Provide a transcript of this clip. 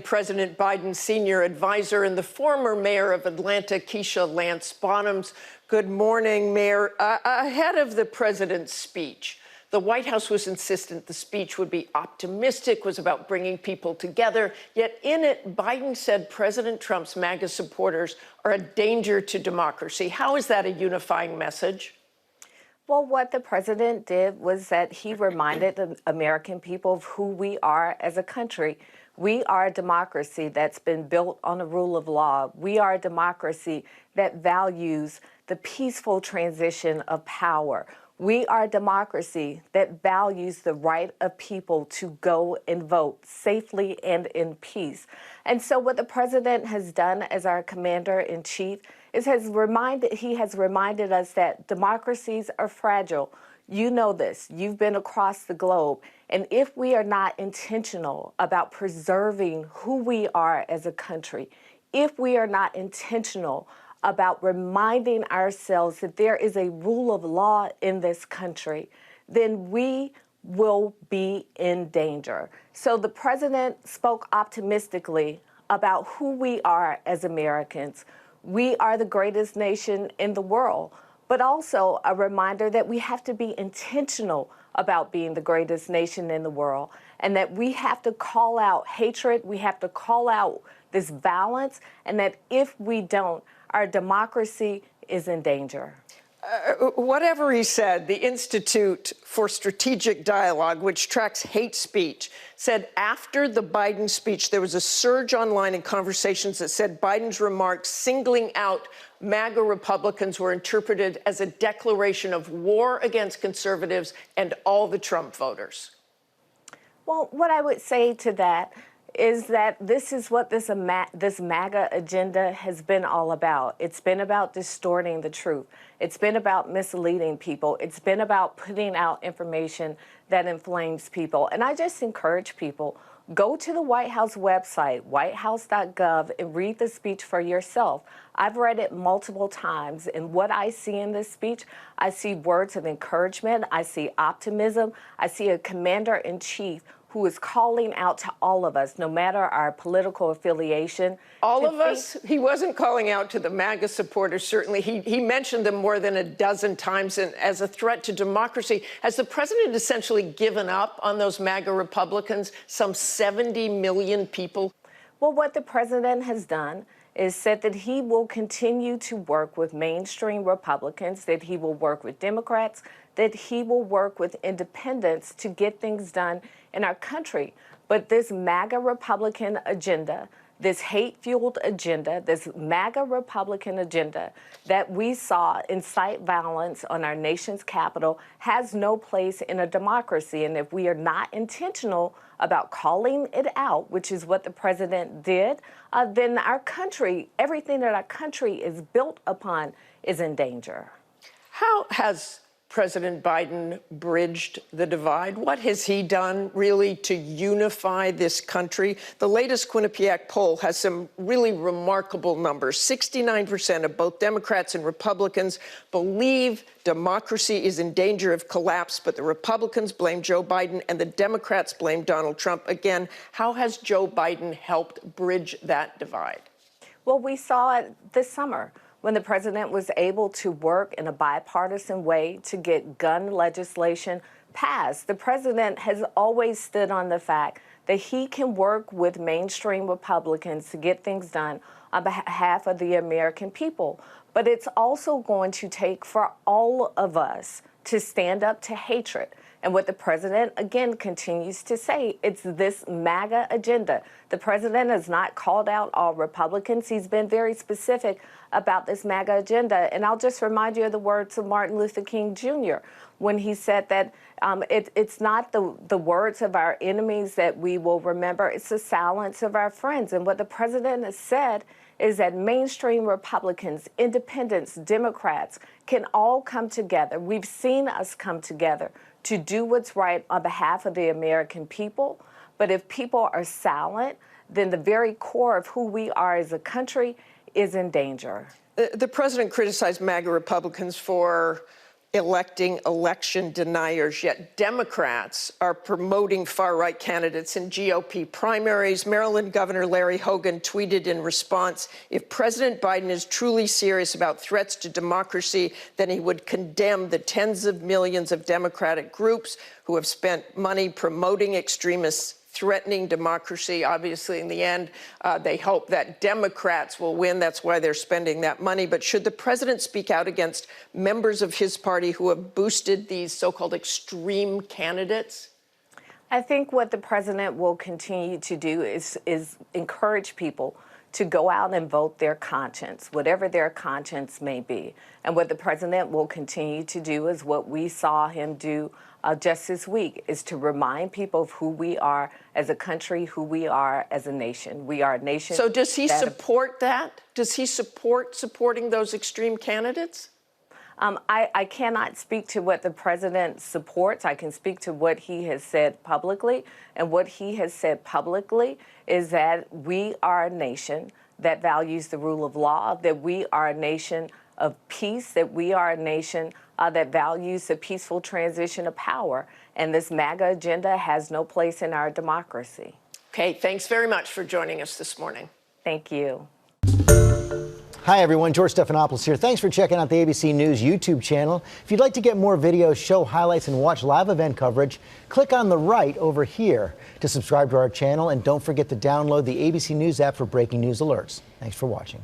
President Biden's senior advisor and the former mayor of Atlanta, Keisha Lance Bottoms. Good morning, Mayor. Ahead of the president's speech, the White House was insistent the speech would be optimistic, was about bringing people together. Yet in it, Biden said President Trump's MAGA supporters are a danger to democracy. How is that a unifying message? Well, what the president did was that he reminded the American people of who we are as a country. We are a democracy that's been built on the rule of law. We are a democracy that values the peaceful transition of power. We are a democracy that values the right of people to go and vote safely and in peace. And so what the president has done as our commander-in-chief is he has reminded us that democracies are fragile. You know this. You've been across the globe. And if we are not intentional about preserving who we are as a country, if we are not intentional about reminding ourselves that there is a rule of law in this country, then we will be in danger. So the president spoke optimistically about who we are as Americans. We are the greatest nation in the world, but also a reminder that we have to be intentional about being the greatest nation in the world, and that we have to call out hatred, we have to call out this violence, and that if we don't, our democracy is in danger. Whatever he said, the Institute for Strategic Dialogue, which tracks hate speech, said after the Biden speech, there was a surge online in conversations that said Biden's remarks singling out MAGA Republicans were interpreted as a declaration of war against conservatives and all the Trump voters. Well, what I would say to that is that this is what this MAGA agenda has been all about. It's been about distorting the truth. It's been about misleading people. It's been about putting out information that inflames people. And I just encourage people, go to the White House website, whitehouse.gov, and read the speech for yourself. I've read it multiple times, and what I see in this speech, I see words of encouragement, I see optimism, I see a commander-in-chief who is calling out to all of us, no matter our political affiliation. All of us? He wasn't calling out to the MAGA supporters, certainly. He mentioned them more than a dozen times as a threat to democracy. Has the president essentially given up on those MAGA Republicans, some 70 million people? Well, what the president has done is said that he will continue to work with mainstream Republicans, that he will work with Democrats, that he will work with independents to get things done in our country. But this MAGA Republican agenda, this hate-fueled agenda, this MAGA Republican agenda that we saw incite violence on our nation's capital has no place in a democracy. And if we are not intentional about calling it out, which is what the president did, then our country, everything that our country is built upon, is in danger. How has President Biden bridged the divide? What has he done really to unify this country? The latest Quinnipiac poll has some really remarkable numbers. 69% of both Democrats and Republicans believe democracy is in danger of collapse, but the Republicans blame Joe Biden and the Democrats blame Donald Trump. Again, how has Joe Biden helped bridge that divide? Well, we saw it this summer, when the president was able to work in a bipartisan way to get gun legislation passed. The president has always stood on the fact that he can work with mainstream Republicans to get things done on behalf of the American people. But it's also going to take for all of us to stand up to hatred. And what the president, again, continues to say, it's this MAGA agenda. The president has not called out all Republicans. He's been very specific about this MAGA agenda. And I'll just remind you of the words of Martin Luther King Jr. when he said that it's not the words of our enemies that we will remember, it's the silence of our friends. And what the president has said is that mainstream Republicans, independents, Democrats can all come together. We've seen us come together to do what's right on behalf of the American people. But if people are silent, then the very core of who we are as a country is in danger. The president criticized MAGA Republicans for electing election deniers, yet Democrats are promoting far-right candidates in GOP primaries. Maryland Governor Larry Hogan tweeted in response, if President Biden is truly serious about threats to democracy, then he would condemn the tens of millions of Democratic groups who have spent money promoting extremists threatening democracy. Obviously, in the end, they hope that Democrats will win. That's why they're spending that money. But should the president speak out against members of his party who have boosted these so-called extreme candidates? I think what the president will continue to do is encourage people to go out and vote their conscience, whatever their conscience may be. And what the president will continue to do is what we saw him do just this week, is to remind people of who we are as a country, who we are as a nation. We are a nation. So does he support that? Does he support supporting those extreme candidates? I cannot speak to what the president supports. I can speak to what he has said publicly. And what he has said publicly is that we are a nation that values the rule of law, that we are a nation of peace, that we are a nation that values the peaceful transition of power. And this MAGA agenda has no place in our democracy. Okay, thanks very much for joining us this morning. Thank you. Hi, everyone. George Stephanopoulos here. Thanks for checking out the ABC News YouTube channel. If you'd like to get more videos, show highlights, and watch live event coverage, click on the right over here to subscribe to our channel. And don't forget to download the ABC News app for breaking news alerts. Thanks for watching.